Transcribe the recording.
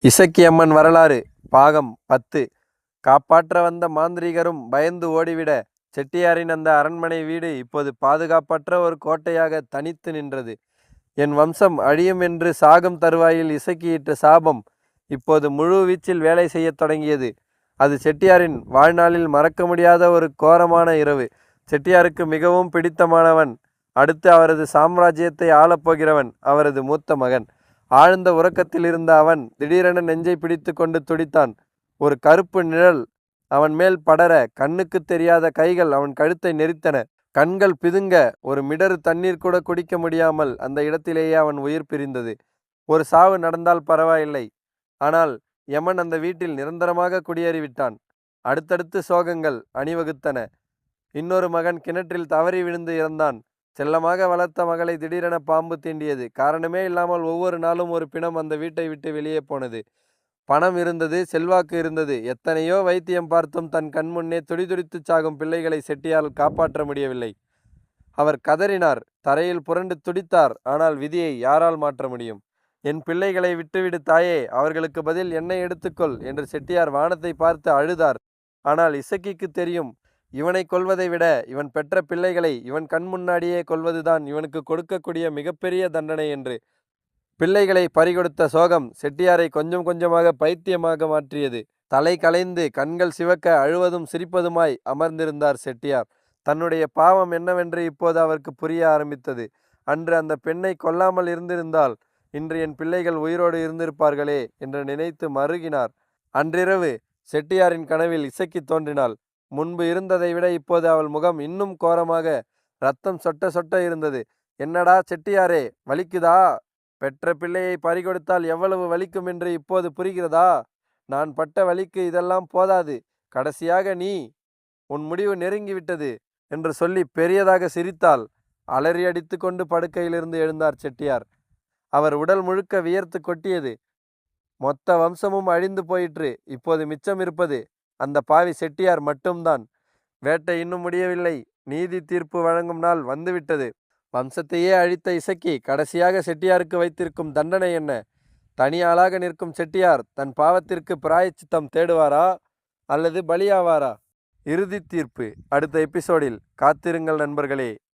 இசக்கியம்மன் வரலாறு பாகம் 10. காப்பாற்ற வந்த மாந்திரீகரும் பயந்து ஓடிவிட செட்டியாரின் அந்த அரண்மனை வீடு இப்போது பாதுகாப்பற்ற ஒரு கோட்டையாக தனித்து நின்றது. என் வம்சம் அழியும் என்று சாகும் தருவாயில் இசக்கியிட்ட சாபம் இப்போது முழு வீச்சில் வேலை செய்யத் தொடங்கியது. அது செட்டியாரின் வாழ்நாளில் மறக்க முடியாத ஒரு கோரமான இரவு. செட்டியாருக்கு மிகவும் பிடித்தமானவன், அடுத்து அவரது சாம்ராஜ்யத்தை ஆளப்போகிறவன் அவரது மூத்த மகன். ஆழ்ந்த உறக்கத்தில் இருந்த அவன் திடீரென நெஞ்சை பிடித்து கொண்டு துடித்தான். ஒரு கருப்பு நிழல் அவன் மேல் படர கண்ணுக்கு தெரியாத கைகள் அவன் கழுத்தை நெரித்தன. கண்கள் பிதுங்க ஒரு மிடறு தண்ணீர் கூட குடிக்க முடியாமல் அந்த இடத்திலேயே அவன் உயிர் பிரிந்தது. ஒரு சாவு நடந்தால் பரவாயில்லை, ஆனால் யமன் அந்த வீட்டில் நிரந்தரமாக குடியேறிவிட்டான். அடுத்தடுத்து சோகங்கள் அணிவகுத்தன. இன்னொரு மகன் கிணற்றில் தவறி விழுந்து இறந்தான். செல்லமாக வளர்த்த மகளை திடீரென பாம்பு தீண்டியது. காரணமே இல்லாமல் ஒவ்வொரு நாளும் ஒரு பிணம் அந்த வீட்டை விட்டு வெளியே போனது. பணம் இருந்தது, செல்வாக்கு இருந்தது. எத்தனையோ வைத்தியம் பார்த்தும் தன் கண்முன்னே துடிதுடித்து சாகும் பிள்ளைகளை செட்டியால் காப்பாற்ற முடியவில்லை. அவர் கதறினார், தரையில் புரண்டு துடித்தார். ஆனால் விதியை யாரால் மாற்ற முடியும்? என் பிள்ளைகளை விட்டுவிடு தாயே, அவர்களுக்கு பதில் என்னை எடுத்துக்கொள் என்று செட்டியார் வானத்தை பார்த்து அழுதார். ஆனால் இசக்கிக்கு தெரியும், இவனை கொல்வதை விட இவன் பெற்ற பிள்ளைகளை இவன் கண் முன்னாடியே கொல்வதுதான் இவனுக்கு கொடுக்கக்கூடிய மிகப்பெரிய தண்டனை என்று. பிள்ளைகளை பறிகொடுத்த சோகம் செட்டியாரை கொஞ்சம் கொஞ்சமாக பைத்தியமாக மாற்றியது. தலை கலைந்து கண்கள் சிவக்க அழுவதும் சிரிப்பதுமாய் அமர்ந்திருந்தார் செட்டியார். தன்னுடைய பாவம் என்னவென்று இப்போது அவருக்கு புரிய ஆரம்பித்தது. அன்று அந்த பெண்ணை கொல்லாமல் இருந்திருந்தால் இன்று என் பிள்ளைகள் உயிரோடு இருந்திருப்பார்களே என்று நினைத்து மருகினார். அன்றிரவு செட்டியாரின் கனவில் இசக்கி தோன்றினாள். முன்பு இருந்ததை விட இப்போது அவள் முகம் இன்னும் கோரமாக ரத்தம் சொட்ட சொட்ட இருந்தது. என்னடா செட்டியாரே, வலிக்குதா? பெற்ற பிள்ளையை பறிகொடுத்தால் எவ்வளவு வலிக்கும் என்று இப்போது புரிகிறதா? நான் பட்ட வலிக்கு இதெல்லாம் போதாது, கடைசியாக நீ, உன் முடிவு நெருங்கிவிட்டது என்று சொல்லி பெரியதாக சிரித்தாள். அலறி அடித்து கொண்டு படுக்கையிலிருந்து எழுந்தார் செட்டியார். அவர் உடல் முழுக்க வியர்த்து கொட்டியது. மொத்த வம்சமும் அழிந்து போயிற்று. இப்போது மிச்சம் இருப்பது அந்த பாவி செட்டியார் மட்டும்தான். வேட்டை இன்னும் முடியவில்லை. நீதி தீர்ப்பு வழங்கும் நாள் வந்துவிட்டது. வம்சத்தையே அழித்த இசக்கி கடைசியாக செட்டியாருக்கு வைத்திருக்கும் தண்டனை என்ன? தனியாளாக நிற்கும் செட்டியார் தன் பாவத்திற்கு பிராயச்சித்தம் தேடுவாரா அல்லது பலியாவாரா? இறுதி தீர்ப்பு அடுத்த எபிசோடில் காத்திருங்கள் நண்பர்களே.